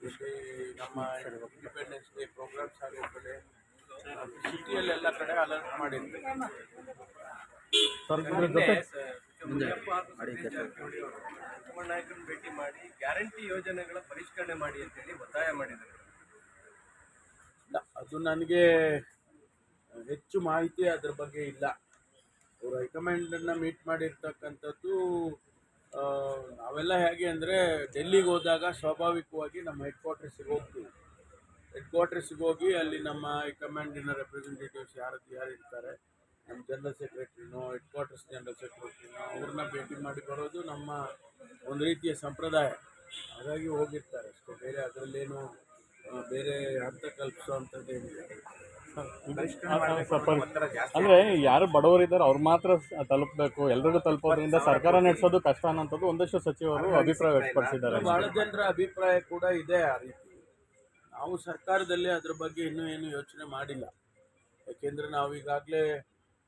ಇಲ್ಲಿ ನಮ್ಮ independence day programmes ಆಗೋ ಕಡೆ ಸಿಟಿಯಲ್ಲೆಲ್ಲ ಕಡೆ ಅಲರ್ಟ್ ಮಾಡಿದ್ವಿ. ನಾಯಕರನ್ನು ಭೇಟಿ ಮಾಡಿ ಗ್ಯಾರಂಟಿ ಯೋಜನೆಗಳ ಪರಿಷ್ಕರಣೆ ಮಾಡಿ ಅಂತೇಳಿ ಒತ್ತಾಯ ಮಾಡಿದ್ದಾರೆ. ಅದು ನನಗೆ ಹೆಚ್ಚು ಮಾಹಿತಿ ಅದ್ರ ಬಗ್ಗೆ ಇಲ್ಲ. ಅವರು ಹೈಕಮಾಂಡನ್ನು ಮೀಟ್ ಮಾಡಿರ್ತಕ್ಕಂಥದ್ದು ನಾವೆಲ್ಲ ಹೇಗೆ ಅಂದರೆ ಡೆಲ್ಲಿಗೆ ಹೋದಾಗ ಸ್ವಾಭಾವಿಕವಾಗಿ ನಮ್ಮ ಹೆಡ್ ಕ್ವಾರ್ಟರ್ಸಿಗೆ ಹೋಗ್ತೀವಿ. ಹೆಡ್ ಕ್ವಾರ್ಟರ್ಸಿಗೆ ಹೋಗಿ ಅಲ್ಲಿ ನಮ್ಮ ಹೈಕಮಾಂಡಿನ ರೆಪ್ರೆಸೆಂಟೇಟಿವ್ಸ್ ಯಾರು ಇರ್ತಾರೆ, ನಮ್ಮ ಜನರಲ್ ಸೆಕ್ರೆಟ್ರಿನೋ ಹೆಡ್ ಕ್ವಾರ್ಟರ್ಸ್ ಜನರಲ್ ಸೆಕ್ರೆಟ್ರಿನೋ ಅವ್ರನ್ನ ಭೇಟಿ ಮಾಡಿ ಬರೋದು ನಮ್ಮ ಒಂದು ರೀತಿಯ ಸಂಪ್ರದಾಯ. ಹಾಗಾಗಿ ಹೋಗಿರ್ತಾರೆ ಅಷ್ಟೇ, ಬೇರೆ ಅದರಲ್ಲೇನು ಬೇರೆ ಅರ್ಥ ಕಲ್ಪಿಸುವಂಥದ್ದೇನಿಲ್ಲ. ಅಂದ್ರೆ ಯಾರು ಬಡವರಿದ್ದಾರೆ ಅವ್ರು ಮಾತ್ರ ತಲುಪಬೇಕು, ಎಲ್ರಿಗೂ ತಲುಪೋದ್ರಿಂದ ಸರ್ಕಾರ ನಡೆಸೋದು ಕಷ್ಟ ಅನ್ನೋಂಥದ್ದು ಒಂದಷ್ಟು ಸಚಿವರು ಅಭಿಪ್ರಾಯ ವ್ಯಕ್ತಪಡಿಸಿದ್ದಾರೆ. ಬಹಳ ಜನರ ಅಭಿಪ್ರಾಯ ಕೂಡ ಇದೆ ಆ ರೀತಿ. ನಾವು ಸರ್ಕಾರದಲ್ಲಿ ಅದ್ರ ಬಗ್ಗೆ ಇನ್ನೂ ಏನು ಯೋಚನೆ ಮಾಡಿಲ್ಲ. ಯಾಕೆಂದರೆ ನಾವು ಈಗಾಗಲೇ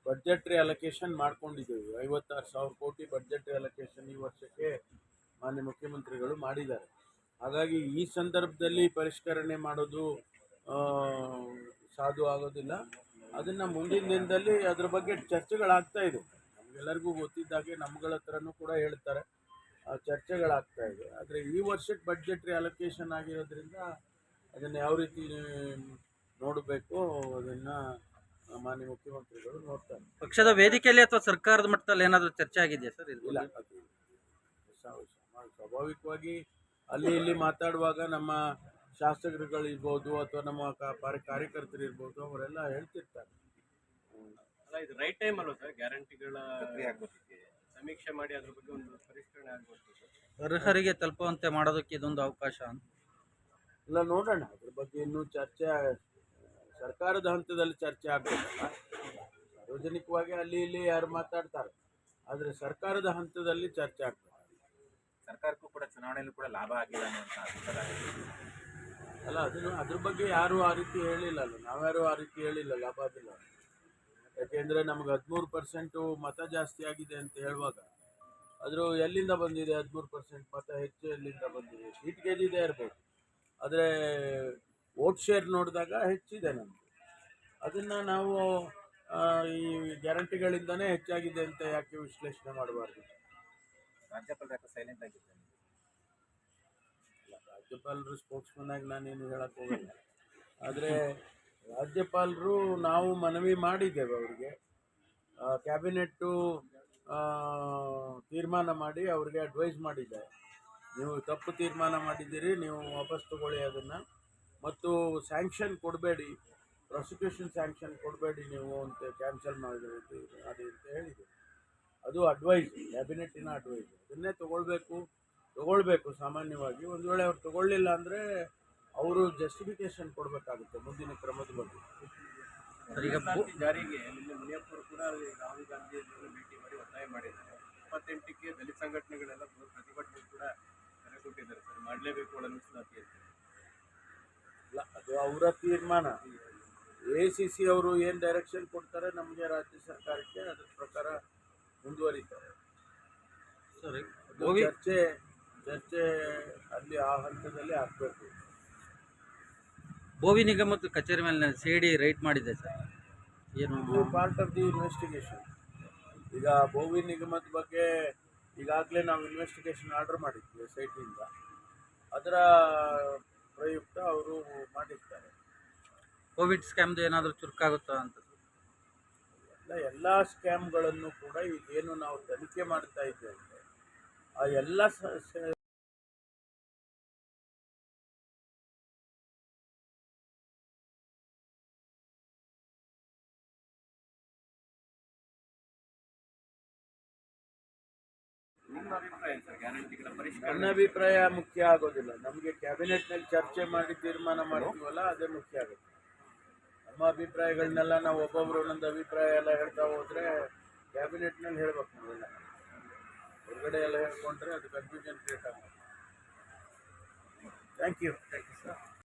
ಬಡ್ಜೆಟ್ರಿ ಅಲೊಕೇಶನ್ ಮಾಡ್ಕೊಂಡಿದ್ದೇವೆ. 56,000 ಕೋಟಿ ಬಡ್ಜೆಟ್ರಿ ಅಲೊಕೇಶನ್ ಈ ವರ್ಷಕ್ಕೆ ಮಾನ್ಯ ಮುಖ್ಯಮಂತ್ರಿಗಳು ಮಾಡಿದ್ದಾರೆ. ಹಾಗಾಗಿ ಈ ಸಂದರ್ಭದಲ್ಲಿ ಪರಿಷ್ಕರಣೆ ಮಾಡೋದು ಸಾಧು ಆಗೋದಿಲ್ಲ. ಅದನ್ನು ಮುಂದಿನ ದಿನದಲ್ಲಿ ಅದ್ರ ಬಗ್ಗೆ ಚರ್ಚೆಗಳಾಗ್ತಾ ಇದೆ. ನಮಗೆಲ್ಲರಿಗೂ ಗೊತ್ತಿದ್ದಾಗೆ ನಮ್ಗಳ ಹತ್ರನೂ ಕೂಡ ಹೇಳ್ತಾರೆ, ಚರ್ಚೆಗಳಾಗ್ತಾ ಇದೆ. ಆದರೆ ಈ ವರ್ಷಕ್ಕೆ ಬಡ್ಜೆಟ್ರಿ ಅಲೊಕೇಶನ್ ಆಗಿರೋದ್ರಿಂದ ಅದನ್ನು ಯಾವ ರೀತಿ ನೋಡಬೇಕು ಅದನ್ನು ಮಾನ್ಯ ಮುಖ್ಯಮಂತ್ರಿಗಳು ನೋಡ್ತಾರೆ. ಪಕ್ಷದ ವೇದಿಕೆಯಲ್ಲಿ ಅಥವಾ ಸರ್ಕಾರದ ಮಟ್ಟದಲ್ಲಿ ಏನಾದರೂ ಚರ್ಚೆ ಆಗಿದೆಯಾ ಸರ್? ಇಲ್ಲ, ಅದು ಸ್ವಾಭಾವಿಕವಾಗಿ ಅಲ್ಲಿ ಇಲ್ಲಿ ಮಾತಾಡುವಾಗ ನಮ್ಮ ಶಾಸಕರುಗಳಿರ್ಬೋದು ಅಥವಾ ನಮ್ಮ ಕಾರ್ಯಕರ್ತರು ಇರ್ಬೋದು, ಅವರೆಲ್ಲ ಹೇಳ್ತಿರ್ತಾರೆ. ಅಲ್ಲ, ಇದು ರೈಟ್ ಟೈಮ್ ಅಲ್ವಾ ಸರ್? ಗ್ಯಾರಂಟಿಗಳ ಸಮೀಕ್ಷೆ ಮಾಡಿ ಅದ್ರ ಬಗ್ಗೆ ಒಂದು ಪರಿಷ್ಕರಣೆ ಆಗಬೇಕು, ಅರ್ಹರಿಗೆ ತಲುಪುವಂತೆ ಮಾಡೋದಕ್ಕೆ ಇದೊಂದು ಅವಕಾಶ ಇಲ್ಲ. ನೋಡೋಣ, ಅದ್ರ ಬಗ್ಗೆ ಇನ್ನೂ ಚರ್ಚೆ ಸರ್ಕಾರದ ಹಂತದಲ್ಲಿ ಚರ್ಚೆ ಆಗಬೇಕಲ್ಲ. ಸಾರ್ವಜನಿಕವಾಗಿ ಅಲ್ಲಿ ಇಲ್ಲಿ ಯಾರು ಮಾತಾಡ್ತಾರೆ, ಆದರೆ ಸರ್ಕಾರದ ಹಂತದಲ್ಲಿ ಚರ್ಚೆ ಆಗ್ತದೆ. ಸರ್ಕಾರಕ್ಕೂ ಕೂಡ ಚುನಾವಣೆಯಲ್ಲೂ ಕೂಡ ಲಾಭ ಆಗಿಲ್ಲ ಅನ್ನುವಂಥ ಅಭಿಪ್ರಾಯ ಅಲ್ಲ. ಅದ್ರ ಬಗ್ಗೆ ಯಾರು ಆ ರೀತಿ ಹೇಳಿಲ್ಲ, ನಾವ್ಯಾರು ಆ ರೀತಿ ಹೇಳಿಲ್ಲ ಲಾಭ ಆಗಿಲ್ಲ. ಯಾಕೆಂದರೆ ನಮ್ಗೆ 13% ಮತ ಜಾಸ್ತಿ ಆಗಿದೆ ಅಂತ ಹೇಳುವಾಗ ಅದ್ರ ಎಲ್ಲಿಂದ ಬಂದಿದೆ? 13% ಮತ ಹೆಚ್ಚು ಎಲ್ಲಿಂದ ಬಂದಿದೆ? ಸೀಟ್ ಗೆದ್ದಿದೆ ಇರ್ಬೋದು, ಆದರೆ ವೋಟ್ ಶೇರ್ ನೋಡಿದಾಗ ಹೆಚ್ಚಿದೆ ನಮ್ಮದು. ಅದನ್ನು ನಾವು ಈ ಗ್ಯಾರಂಟಿಗಳಿಂದನೇ ಹೆಚ್ಚಾಗಿದೆ ಅಂತ ಯಾಕೆ ವಿಶ್ಲೇಷಣೆ ಮಾಡಬಾರ್ದು? ರಾಜ್ಯಪಾಲರು ಸೈಲೆಂಟ್ ಆಗಿದ್ದಾರೆ. ರಾಜ್ಯಪಾಲರು ಸ್ಪೋಕ್ಸ್ಮನ್ ಆಗಿ ನಾನೇನು ಹೇಳಕ್ಕೆ ಹೋಗಲ್ಲ. ಆದರೆ ರಾಜ್ಯಪಾಲರು ನಾವು ಮನವಿ ಮಾಡಿದ್ದೇವೆ ಅವರಿಗೆ. ಕ್ಯಾಬಿನೆಟ್ಟು ತೀರ್ಮಾನ ಮಾಡಿ ಅವರಿಗೆ ಅಡ್ವೈಸ್ ಮಾಡಿದ್ದಾರೆ, ನೀವು ತಪ್ಪು ತೀರ್ಮಾನ ಮಾಡಿದ್ದೀರಿ, ನೀವು ವಾಪಸ್ ತಗೊಳ್ಳಿ ಅದನ್ನು, ಮತ್ತು ಸ್ಯಾಂಕ್ಷನ್ ಕೊಡಬೇಡಿ, ಪ್ರಾಸಿಕ್ಯೂಷನ್ ಸ್ಯಾಂಕ್ಷನ್ ಕೊಡಬೇಡಿ ನೀವು ಅಂತ, ಕ್ಯಾನ್ಸಲ್ ಮಾಡಿ ಅಂತ ಹೇಳಿದೆ. ಅದು ಅಡ್ವೈಸ್, ಕ್ಯಾಬಿನೆಟ್ಟಿನ ಅಡ್ವೈಸ್. ಅದನ್ನೇ ತಗೊಳ್ಬೇಕು ಸಾಮಾನ್ಯವಾಗಿ. ಒಂದು ವೇಳೆ ಅವ್ರು ತಗೊಳ್ಳಿಲ್ಲ ಅಂದರೆ ಅವರು ಜಸ್ಟಿಫಿಕೇಶನ್ ಕೊಡಬೇಕಾಗುತ್ತೆ ಮುಂದಿನ ಕ್ರಮದ ಬಗ್ಗೆ. ಜಾರಿಗೆ ನಿನ್ನೆ ಮುನಿಯಪ್ಪರು ಕೂಡ ರಾಹುಲ್ ಗಾಂಧಿ ಭೇಟಿ ಮಾಡಿ ಒತ್ತಾಯ ಮಾಡಿದ್ದಾರೆ. 28ಕ್ಕೆ ದಲಿತ ಸಂಘಟನೆಗಳೆಲ್ಲ ಪ್ರತಿಭಟನೆ ಕೂಡ ಕರೆ ಕೊಟ್ಟಿದ್ದಾರೆ ಸರ್, ಮಾಡಲೇಬೇಕು ಒಳ ಮೀಸಲಾತಿ ಅಂತ. ಇಲ್ಲ, ಅದು ಅವರ ತೀರ್ಮಾನ. AICC ಅವರು ಏನು ಡೈರೆಕ್ಷನ್ ಕೊಡ್ತಾರೆ ನಮಗೆ ರಾಜ್ಯ ಸರ್ಕಾರಕ್ಕೆ, ಅದ್ರ ಪ್ರಕಾರ ಮುಂದುವರಿತಾರೆ. ಸರಿ, ಚರ್ಚೆ ಅಲ್ಲಿ ಆ ಹಂತದಲ್ಲಿ ಆಗಬೇಕು. ಬೋವಿ ನಿಗಮದ ಕಚೇರಿ ಮೇಲೆ CID ರೈಡ್ ಮಾಡಿದೆ ಸರ್, ಏನು ಪಾರ್ಟ್ ಆಫ್ ದಿ ಇನ್ವೆಸ್ಟಿಗೇಷನ್. ಈಗ ಬೋವಿ ನಿಗಮದ ಬಗ್ಗೆ ಈಗಾಗಲೇ ನಾವು ಇನ್ವೆಸ್ಟಿಗೇಷನ್ ಆರ್ಡರ್ ಮಾಡಿದ್ವಿ SITಯಿಂದ. ಅದರ ಪ್ರಯುಕ್ತ ಅವರು ಮಾಡಿರ್ತಾರೆ. ಕೋವಿಡ್ ಸ್ಕ್ಯಾಮ್ದು ಏನಾದರೂ ಚುರುಕಾಗುತ್ತಾ ಅಂತ? ಎಲ್ಲ ಸ್ಕ್ಯಾಮ್ಗಳನ್ನು ಕೂಡ ಈಗೇನು ನಾವು ತನಿಖೆ ಮಾಡ್ತಾ ಇದ್ದೇವೆ, ಆ ಎಲ್ಲ ನನ್ನ ಅಭಿಪ್ರಾಯ ಮುಖ್ಯ ಆಗೋದಿಲ್ಲ. ನಮಗೆ ಕ್ಯಾಬಿನೆಟ್ನಲ್ಲಿ ಚರ್ಚೆ ಮಾಡಿ ತೀರ್ಮಾನ ಮಾಡ್ತೀವಲ್ಲ, ಅದೇ ಮುಖ್ಯ ಆಗುತ್ತೆ. ನಮ್ಮ ಅಭಿಪ್ರಾಯಗಳನ್ನೆಲ್ಲ ನಾವು ಒಬ್ಬೊಬ್ಬರು ಒಂದೊಂದು ಅಭಿಪ್ರಾಯ ಎಲ್ಲ ಹೇಳ್ತಾ ಹೋದರೆ ಕ್ಯಾಬಿನೆಟ್ನಲ್ಲಿ ಹೇಳ್ಬೇಕು. ನಾವೆಲ್ಲ ಹೊರಗಡೆ ಎಲ್ಲ ಹೇಳ್ಕೊಂಡ್ರೆ ಅದು ಕನ್ಫ್ಯೂಷನ್ ಕ್ರಿಯೇಟ್ ಆಗುತ್ತೆ. Thank you sir.